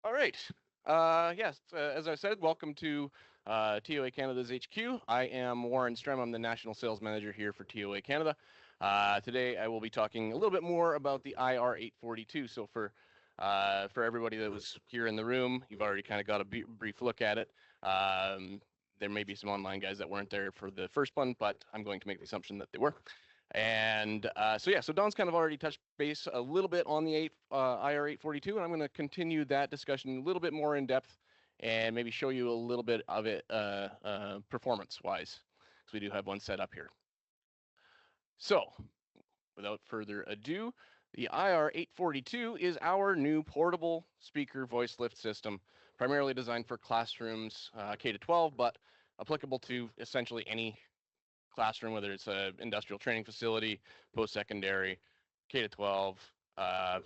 All right. Yes, as I said, welcome to TOA Canada's HQ. I am Warren Strem. I'm the National Sales Manager here for TOA Canada. Today I will be talking a little bit more about the IR-842. So for everybody that was here in the room, you've already kind of got a brief look at it. There may be some online guys that weren't there for the first one, but I'm going to make the assumption that they were. And so Don's kind of already touched base a little bit on the IR-842, and I'm going to continue that discussion a little bit more in depth and maybe show you a little bit of it performance-wise, because we do have one set up here. So without further ado, the IR-842 is our new portable speaker voice lift system, primarily designed for classrooms K-12, but applicable to essentially any classroom, whether it's an industrial training facility, post-secondary, K-12. I've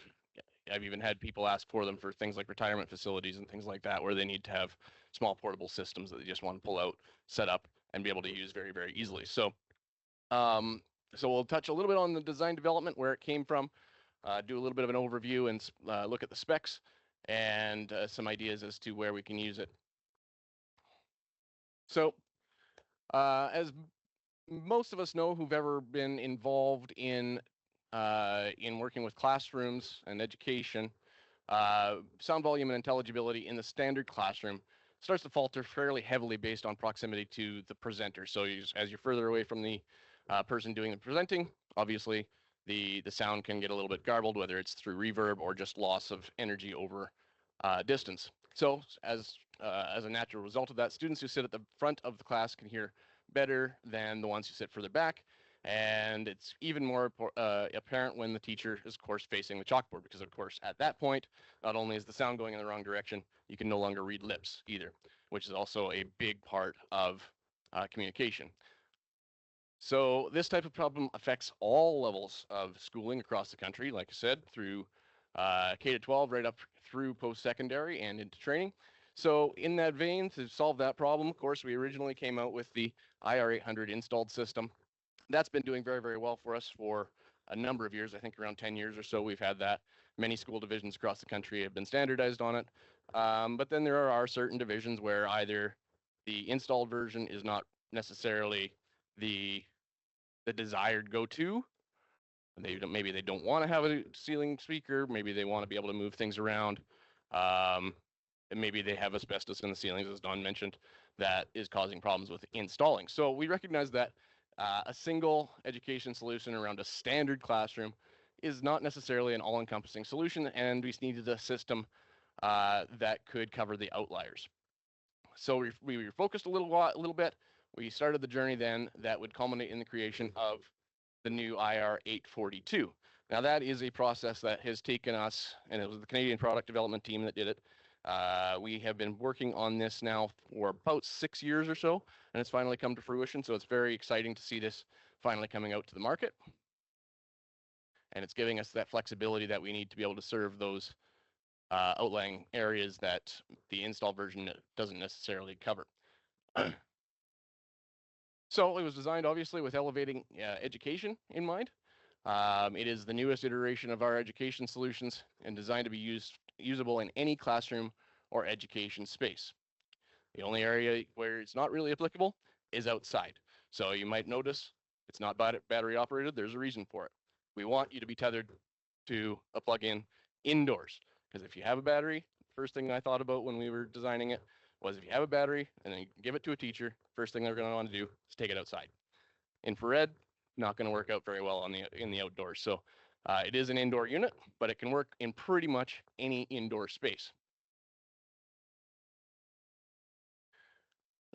even had people ask for them for things like retirement facilities and things like that, where they need to have small portable systems that they just want to pull out, set up, and be able to use very, very easily. So we'll touch a little bit on the design development, where it came from, do a little bit of an overview and look at the specs and some ideas as to where we can use it. So as most of us know who've ever been involved in working with classrooms and education, sound volume and intelligibility in the standard classroom starts to falter fairly heavily based on proximity to the presenter. So as you're further away from the person doing the presenting, obviously the sound can get a little bit garbled, whether it's through reverb or just loss of energy over distance. So as a natural result of that, students who sit at the front of the class can hear better than the ones who sit further back. And it's even more apparent when the teacher is, of course, facing the chalkboard, because, of course, at that point, not only is the sound going in the wrong direction, you can no longer read lips either, which is also a big part of communication. So this type of problem affects all levels of schooling across the country, like I said, through K-12 right up through post-secondary and into training. So in that vein, to solve that problem, of course, we originally came out with the IR-800 installed system. That's been doing very, very well for us for a number of years. I think around 10 years or so we've had that. Many school divisions across the country have been standardized on it. But then there are certain divisions where either the installed version is not necessarily the desired go-to. Maybe they don't want to have a ceiling speaker. Maybe they want to be able to move things around. And maybe they have asbestos in the ceilings, as Don mentioned, that is causing problems with installing. So we recognize that a single education solution around a standard classroom is not necessarily an all-encompassing solution, and we needed a system that could cover the outliers. So we refocused a little bit. We started the journey then that would culminate in the creation of the new IR-842. Now that is a process that has taken us, and it was the Canadian product development team that did it. We have been working on this now for about 6 years or so, and it's finally come to fruition. So it's very exciting to see this finally coming out to the market. And it's giving us that flexibility that we need to be able to serve those outlying areas that the install version doesn't necessarily cover. So it was designed, obviously, with elevating education in mind. It is the newest iteration of our education solutions and designed to be usable in any classroom or education space. The only area where it's not really applicable is outside. So you might notice it's not battery operated. There's a reason for it. We want you to be tethered to a plug-in indoors, because if you have a battery, the first thing I thought about when we were designing it was if you have a battery and then you give it to a teacher, first thing they're going to want to do is take it outside. Infrared, not going to work out very well in the outdoors. So it is an indoor unit, but it can work in pretty much any indoor space.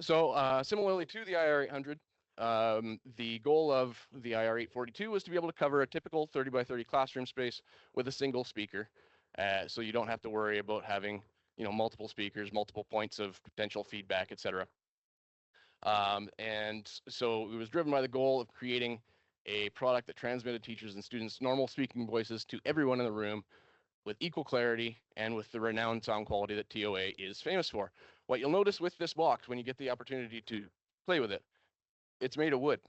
So similarly to the IR-800, the goal of the IR-842 was to be able to cover a typical 30 by 30 classroom space with a single speaker. So you don't have to worry about having multiple speakers, multiple points of potential feedback, etc. And so it was driven by the goal of creating a product that transmitted teachers and students' normal speaking voices to everyone in the room with equal clarity and with the renowned sound quality that TOA is famous for. What you'll notice with this box when you get the opportunity to play with it, it's made of wood.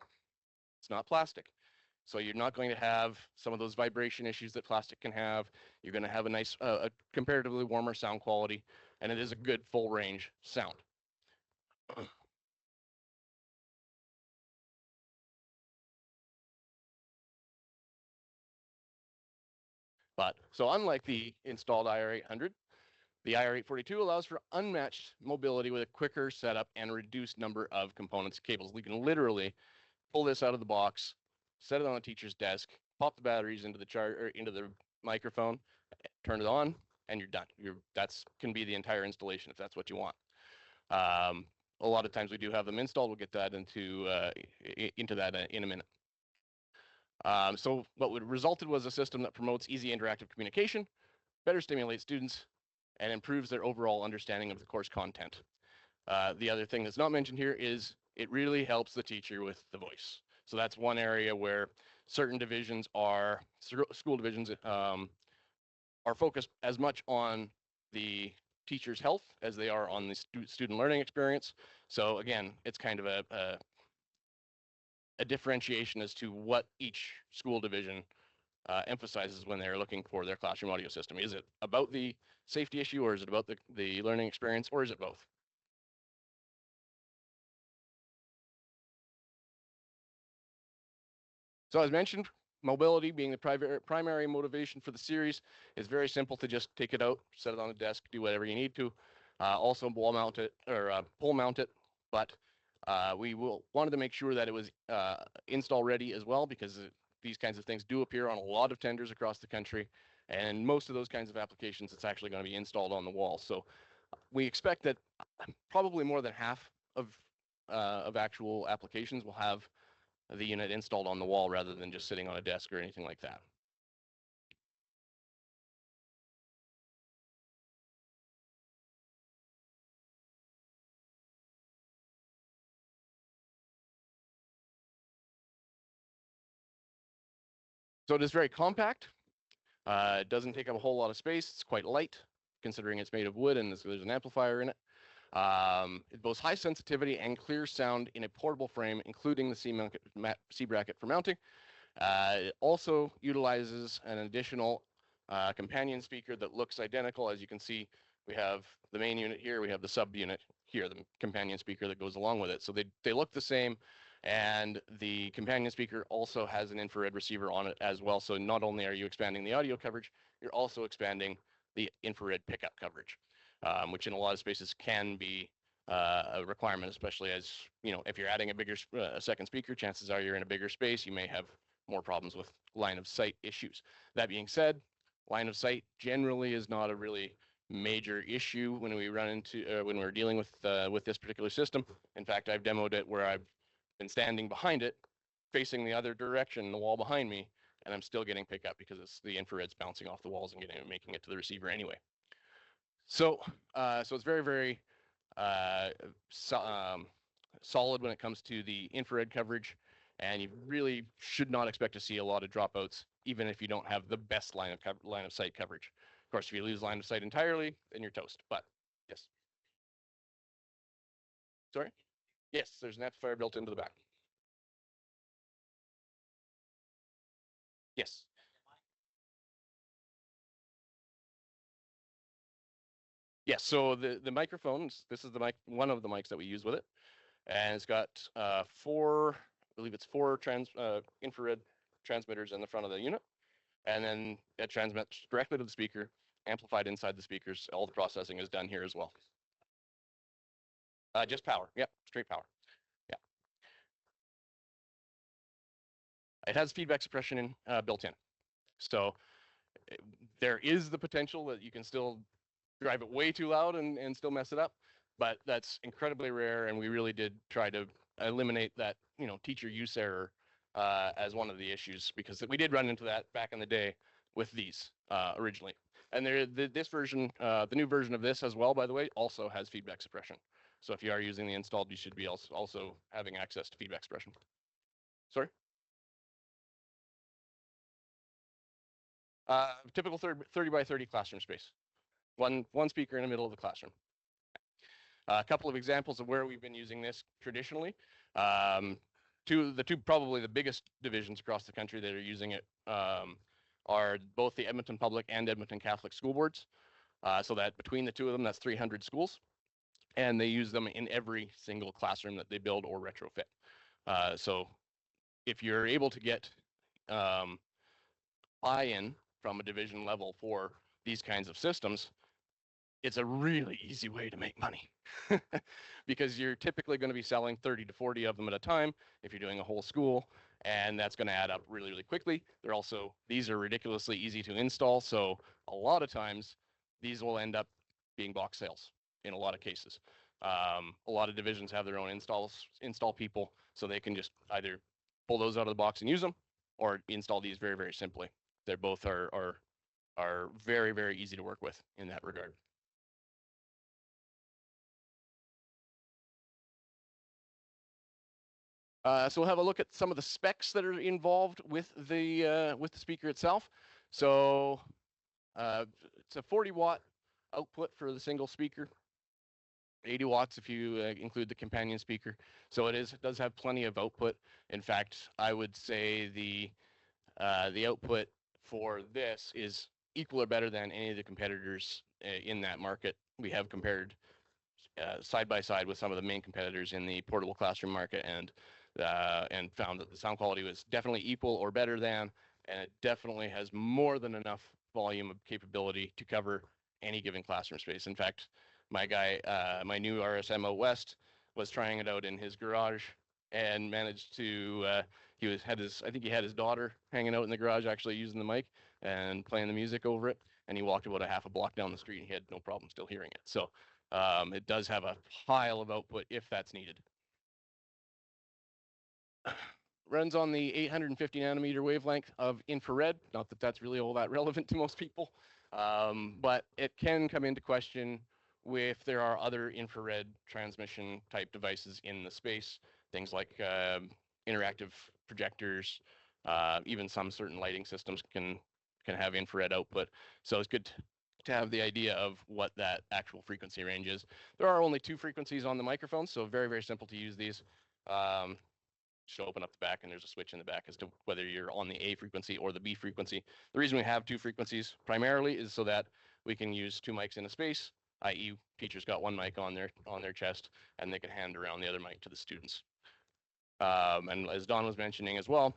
It's not plastic. So you're not going to have some of those vibration issues that plastic can have. You're going to have a nice, a comparatively warmer sound quality, and it is a good full range sound. But so unlike the installed IR-800, the IR-842 allows for unmatched mobility with a quicker setup and reduced number of components and cables. We can literally pull this out of the box, set it on the teacher's desk, pop the batteries into the into the microphone, turn it on, and you're done. That's can be the entire installation if that's what you want. A lot of times we do have them installed. We'll get that into that in a minute. So what resulted was a system that promotes easy interactive communication, better stimulates students, and improves their overall understanding of the course content. The other thing that's not mentioned here is it really helps the teacher with the voice. So that's one area where certain divisions are, school divisions are focused as much on the teacher's health as they are on the student learning experience. So again, it's kind of a differentiation as to what each school division emphasizes when they're looking for their classroom audio system. Is it about the safety issue, or is it about the learning experience, or is it both? So as mentioned, mobility being the primary motivation for the series is very simple to just take it out, set it on the desk, do whatever you need to. Also wall mount it or pole mount it, but we wanted to make sure that it was install ready as well, because these kinds of things do appear on a lot of tenders across the country, and most of those kinds of applications, it's actually going to be installed on the wall. So we expect that probably more than half of actual applications will have the unit installed on the wall rather than just sitting on a desk or anything like that. So it is very compact. It doesn't take up a whole lot of space. It's quite light, considering it's made of wood and there's an amplifier in it. It boasts high sensitivity and clear sound in a portable frame, including the C bracket for mounting. It also utilizes an additional companion speaker that looks identical. As you can see, we have the main unit here, we have the sub unit here, the companion speaker that goes along with it. So they look the same, and the companion speaker also has an infrared receiver on it as well. So not only are you expanding the audio coverage, you're also expanding the infrared pickup coverage, which in a lot of spaces can be a requirement, especially as, you know, if you're adding a bigger second speaker, chances are you're in a bigger space, you may have more problems with line of sight issues. That being said, line of sight generally is not a really major issue when we run into when we're dealing with this particular system. In fact, I've demoed it where I've been standing behind it, facing the other direction, the wall behind me, and I'm still getting pickup because it's the infrared's bouncing off the walls and making it to the receiver anyway. So so it's very, very solid when it comes to the infrared coverage, and you really should not expect to see a lot of dropouts, even if you don't have the best line of sight coverage. Of course, if you lose line of sight entirely, then you're toast. But yes, sorry. Yes, there's an amplifier built into the back. Yes. Yes. So the microphones. This is the mic, one of the mics that we use with it, and it's got four. I believe it's four infrared transmitters in the front of the unit, and then it transmits directly to the speaker, amplified inside the speakers. All the processing is done here as well. Just power. Yep, straight power. Yeah. It has feedback suppression built in. So there is the potential that you can still drive it way too loud and still mess it up, but that's incredibly rare, and we really did try to eliminate that, you know, teacher use error as one of the issues, because we did run into that back in the day with these originally. And this version, the new version of this as well, by the way, also has feedback suppression. So if you are using the installed, you should be also having access to feedback suppression. Sorry? Typical 30 by 30 classroom space. One speaker in the middle of the classroom. A couple of examples of where we've been using this traditionally. probably the biggest divisions across the country that are using it are both the Edmonton Public and Edmonton Catholic School Boards. So that between the two of them, that's 300 schools, and they use them in every single classroom that they build or retrofit. So if you're able to get buy-in from a division level for these kinds of systems, it's a really easy way to make money because you're typically going to be selling 30 to 40 of them at a time if you're doing a whole school, and that's going to add up really, really quickly. These are ridiculously easy to install, so a lot of times these will end up being box sales in a lot of cases. A lot of divisions have their own install people, so they can just either pull those out of the box and use them, or install these very, very simply. They're both are very, very easy to work with in that regard. So we'll have a look at some of the specs that are involved with the speaker itself. So it's a 40-watt output for the single speaker, 80 watts if you include the companion speaker. So it does have plenty of output. In fact, I would say the output for this is equal or better than any of the competitors in that market. We have compared side by side with some of the main competitors in the portable classroom market, and found that the sound quality was definitely equal or better than, and it definitely has more than enough volume of capability to cover any given classroom space. In fact, my new RSMO West was trying it out in his garage and managed to, I think he had his daughter hanging out in the garage actually using the mic and playing the music over it, and he walked about a half a block down the street and he had no problem still hearing it. So it does have a pile of output if that's needed. Runs on the 850 nanometer wavelength of infrared. Not that that's really all that relevant to most people, but it can come into question if there are other infrared transmission type devices in the space, things like interactive projectors, even some certain lighting systems can have infrared output. So it's good to have the idea of what that actual frequency range is. There are only 2 frequencies on the microphone, so very, very simple to use these. Just open up the back and there's a switch in the back as to whether you're on the A frequency or the B frequency. The reason we have 2 frequencies primarily is so that we can use 2 mics in a space, i.e. teacher's got 1 mic on their chest and they can hand around the other mic to the students. And as Don was mentioning as well,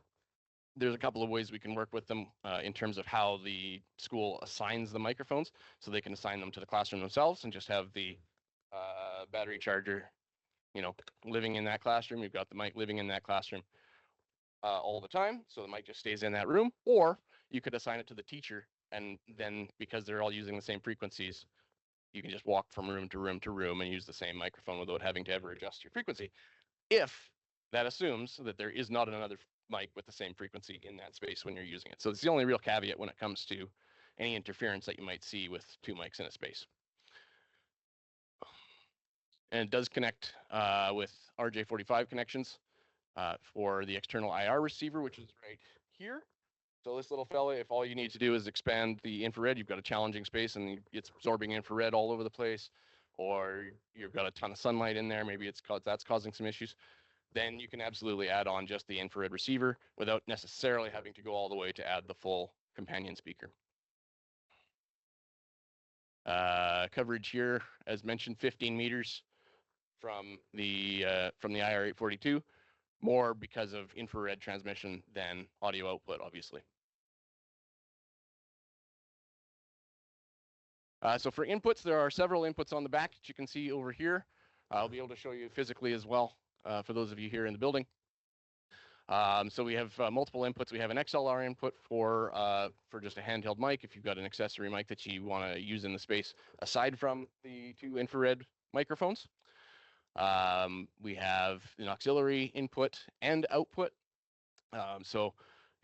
there's a couple of ways we can work with them in terms of how the school assigns the microphones. So they can assign them to the classroom themselves and just have the battery charger, living in that classroom. You've got the mic living in that classroom all the time, so the mic just stays in that room. Or you could assign it to the teacher, and then because they're all using the same frequencies, you can just walk from room to room to room and use the same microphone without having to ever adjust your frequency. If that assumes that there is not another mic with the same frequency in that space when you're using it. So it's the only real caveat when it comes to any interference that you might see with 2 mics in a space. And it does connect with RJ45 connections for the external IR receiver, which is right here. So this little fella, if all you need to do is expand the infrared, you've got a challenging space and it's absorbing infrared all over the place, or you've got a ton of sunlight in there, maybe that's causing some issues, then you can absolutely add on just the infrared receiver without necessarily having to go all the way to add the full companion speaker. Coverage here, as mentioned, 15 meters from the IR-842, more because of infrared transmission than audio output, obviously. So for inputs, there are several inputs on the back that you can see over here. I'll be able to show you physically as well for those of you here in the building. So we have multiple inputs. We have an XLR input for just a handheld mic if you've got an accessory mic that you want to use in the space aside from the 2 infrared microphones. We have an auxiliary input and output. So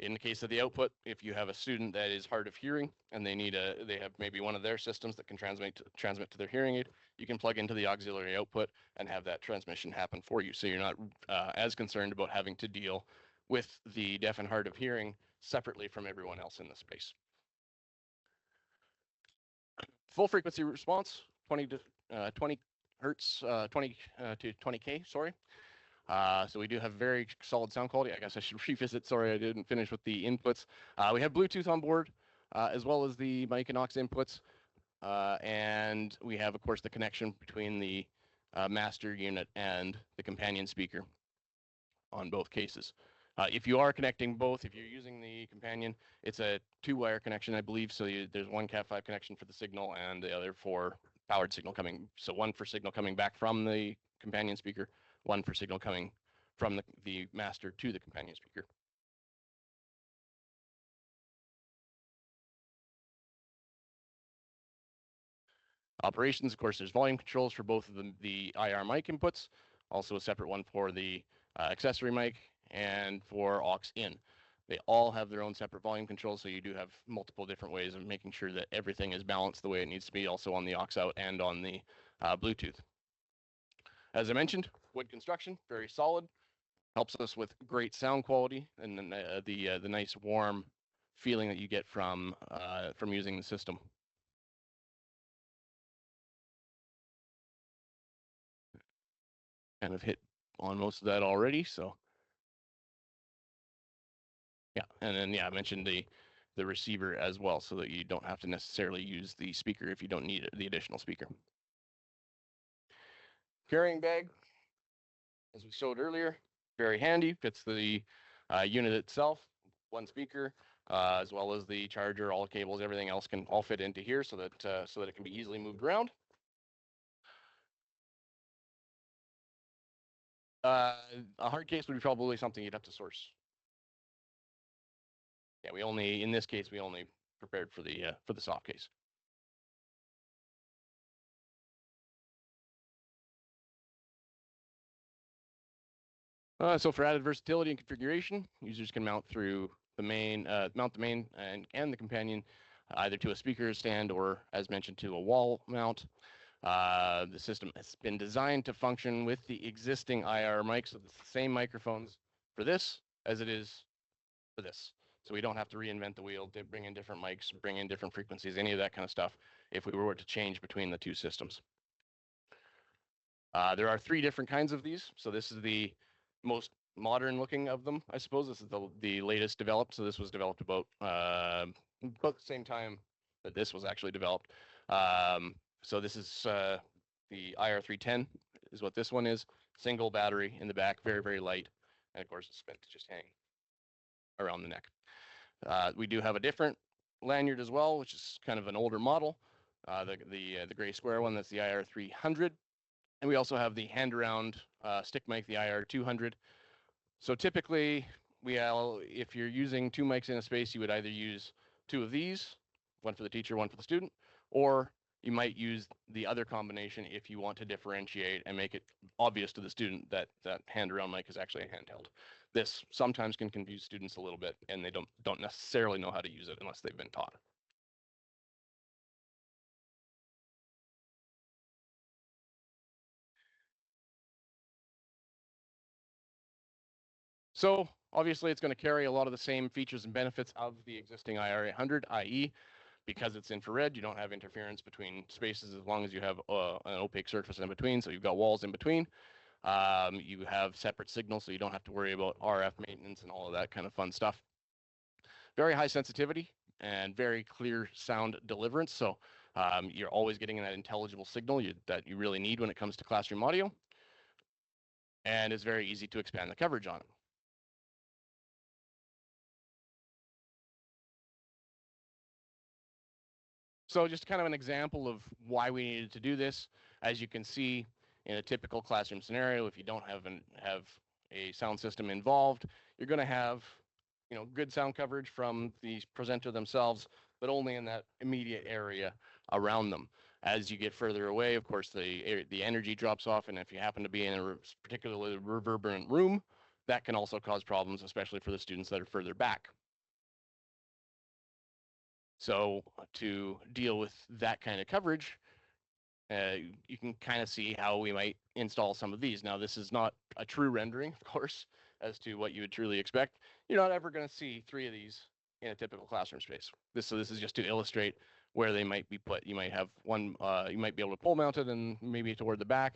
in the case of the output, if you have a student that is hard of hearing and they have maybe one of their systems that can transmit to their hearing aid, you can plug into the auxiliary output and have that transmission happen for you. So you're not as concerned about having to deal with the deaf and hard of hearing separately from everyone else in the space. Full frequency response, 20 to 20 hertz, 20 to 20K, sorry. So we do have very solid sound quality. I guess I should revisit. Sorry, I didn't finish with the inputs. We have Bluetooth on board, as well as the mic and aux inputs. And we have, of course, the connection between the master unit and the companion speaker on both cases. If you are connecting both, if you're using the companion, it's a 2-wire connection, I believe. So there's one Cat5 connection for the signal and the other for powered signal coming. So one for signal coming back from the companion speaker, one for signal coming from the master to the companion speaker. Operations, of course, there's volume controls for both of the IR mic inputs, also a separate one for the accessory mic and for aux in. They all have their own separate volume controls, so you do have multiple different ways of making sure that everything is balanced the way it needs to be, also on the aux out and on the Bluetooth. As I mentioned, wood construction, very solid, helps us with great sound quality and then the nice warm feeling that you get from using the system. Kind of hit on most of that already, so yeah. And then I mentioned the receiver as well, so that you don't have to necessarily use the speaker if you don't need the additional speaker. Carrying bag, as we showed earlier, very handy. Fits the unit itself, one speaker, as well as the charger, all the cables, everything else can all fit into here, so that it can be easily moved around. A hard case would be probably something you'd have to source. Yeah, in this case, we only prepared for the soft case. So for added versatility and configuration, users can mount through the main, and the companion, either to a speaker stand or, as mentioned, to a wall mount. The system has been designed to function with the existing IR mics, so it's the same microphones for this as it is for this. So we don't have to reinvent the wheel, bring in different mics, bring in different frequencies, any of that kind of stuff, if we were to change between the two systems. There are 3 different kinds of these. So this is the most modern looking of them, I suppose. This is the latest developed. So this was developed about the same time that this was actually developed. So this is the IR-310 is what this one is. Single battery in the back, very, very light. And of course, it's meant to just hang around the neck. We do have a different lanyard as well, which is kind of an older model. The gray square one, that's the IR-300. And we also have the hand-around stick mic, the IR-200. So typically, if you're using 2 mics in a space, you would either use 2 of these, one for the teacher, one for the student, or you might use the other combination if you want to differentiate and make it obvious to the student that that hand-around mic is actually a handheld. This sometimes can confuse students a little bit, and they don't necessarily know how to use it unless they've been taught. So obviously, it's going to carry a lot of the same features and benefits of the existing IR-800, i.e., because it's infrared, you don't have interference between spaces as long as you have an opaque surface in between. So you've got walls in between. You have separate signals, so you don't have to worry about RF maintenance and all of that kind of fun stuff. Very high sensitivity and very clear sound deliverance. So you're always getting that intelligible signal that you really need when it comes to classroom audio. And it's very easy to expand the coverage on it. So just kind of an example of why we needed to do this. As you can see, in a typical classroom scenario, if you don't have a sound system involved, you're going to have good sound coverage from the presenter themselves, but only in that immediate area around them. As you get further away, of course, the energy drops off, and if you happen to be in a particularly reverberant room, that can also cause problems, especially for the students that are further back. So to deal with that kind of coverage, you can kind of see how we might install some of these. Now, this is not a true rendering, of course, as to what you would truly expect. You're not ever going to see 3 of these in a typical classroom space. So this is just to illustrate where they might be put. You might have one, you might be able to pole mount it and maybe toward the back.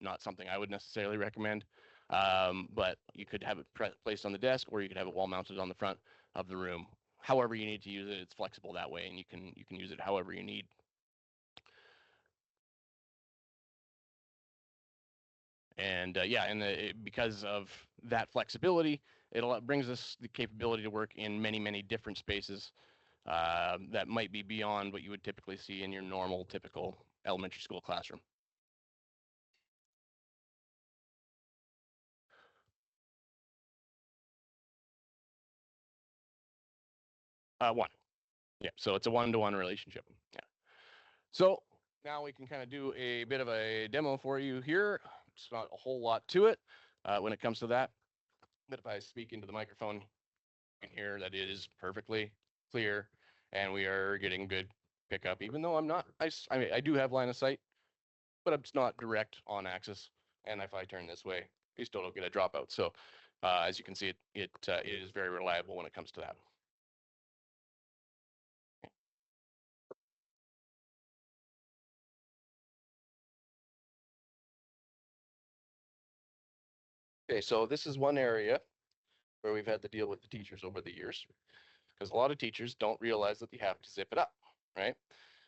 Not something I would necessarily recommend. But you could have it placed on the desk, or you could have it wall mounted on the front of the room. However you need to use it, it's flexible that way, and you can use it however you need. And because of that flexibility, it brings us the capability to work in many different spaces that might be beyond what you would typically see in your normal, typical elementary school classroom. One. Yeah, so it's a one-to-one relationship. Yeah. So now we can kind of do a bit of a demo for you here. It's not a whole lot to it when it comes to that. But if I speak into the microphone, you can hear that it is perfectly clear and we are getting good pickup, even though I'm not, I mean, I do have line of sight, but it's not direct on axis. And if I turn this way, you still don't get a dropout. So as you can see, it is very reliable when it comes to that. Okay, so this is one area where we've had to deal with the teachers over the years, because a lot of teachers don't realize that you have to zip it up, right?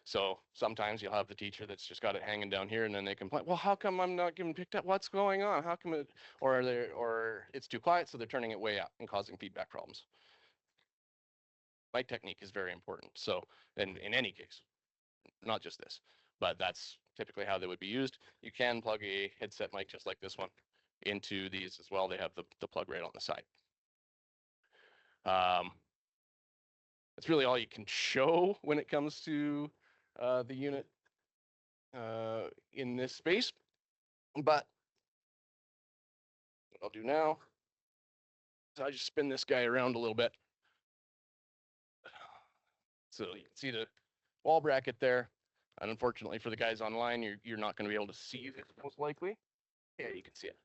So sometimes you'll have the teacher that's just got it hanging down here, and then they complain, well, how come I'm not getting picked up? What's going on? How come it, or it's too quiet, so they're turning it way up and causing feedback problems. Mic technique is very important. So in any case, not just this, but that's typically how they would be used. You can plug a headset mic just like this one into these as well. They have the plug right on the side. That's really all you can show when it comes to the unit in this space. But what I'll do now is I just spin this guy around a little bit. So you can see the wall bracket there. And unfortunately for the guys online, you're not going to be able to see this most likely. Yeah, you can see it.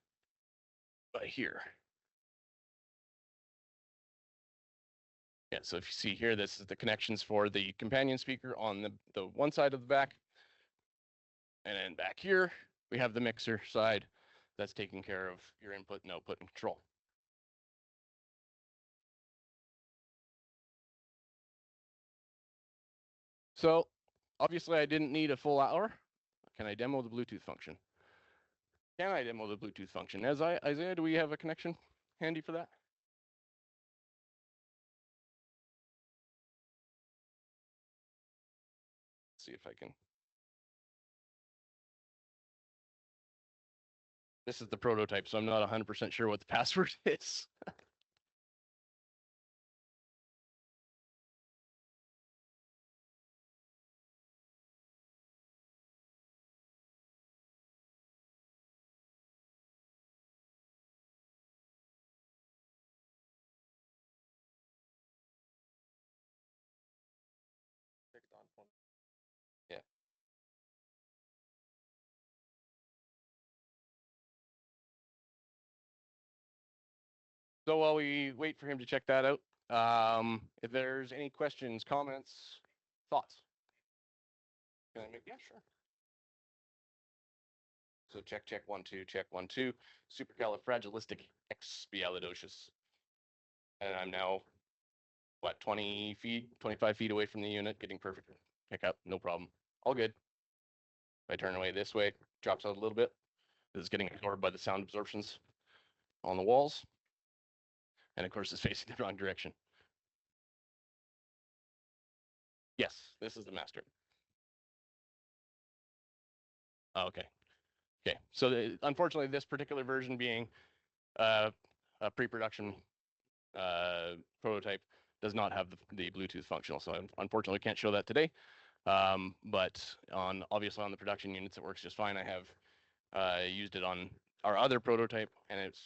But here. Yeah, so if you see here, this is the connections for the companion speaker on the one side of the back. And then back here, we have the mixer side that's taking care of your input and output and control. So obviously I didn't need a full hour. Can I demo the Bluetooth function? Can I demo the Bluetooth function? Isaiah, do we have a connection handy for that? Let's see if I can. This is the prototype, so I'm not 100% sure what the password is. Yeah. So while we wait for him to check that out, if there's any questions, comments, thoughts. Can I make, yeah, sure. So check 1 2, check 1 2, supercalifragilisticexpialidocious. And I'm now, what, 20 feet, 25 feet away from the unit, getting perfect pickup, no problem. All good. If I turn away this way, drops out a little bit. This is getting absorbed by the sound absorptions on the walls. And of course, it's facing the wrong direction. Yes, this is the master. Oh, okay. Okay. So unfortunately, this particular version being a pre-production prototype does not have the Bluetooth functional. So I unfortunately can't show that today. But obviously on the production units, it works just fine. I have used it on our other prototype, and it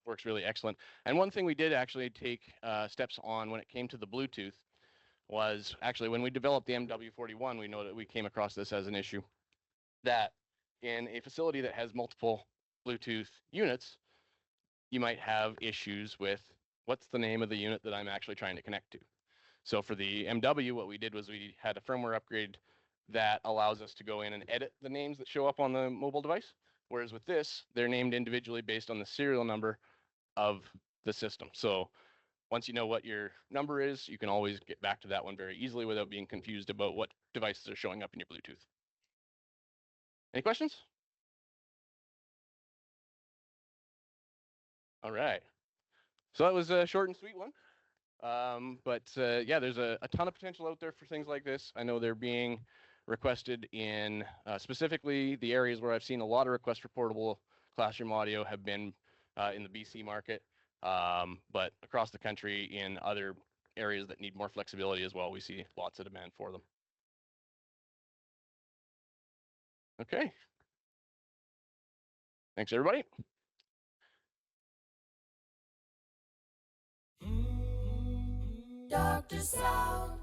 works really excellent. And one thing we did actually take steps on when it came to the Bluetooth was actually when we developed the MW41, we know that we came across this as an issue, that in a facility that has multiple Bluetooth units, you might have issues with what's the name of the unit that I'm actually trying to connect to. So for the MW, what we did was we had a firmware upgrade that allows us to go in and edit the names that show up on the mobile device. Whereas with this, they're named individually based on the serial number of the system. So once you know what your number is, you can always get back to that one very easily without being confused about what devices are showing up in your Bluetooth. Any questions? All right. So that was a short and sweet one. But yeah, there's a ton of potential out there for things like this. I know they're being requested in specifically the areas where I've seen a lot of requests for portable classroom audio have been in the BC market, but across the country in other areas that need more flexibility as well, we see lots of demand for them. Okay. Thanks, everybody. Dr. Sound.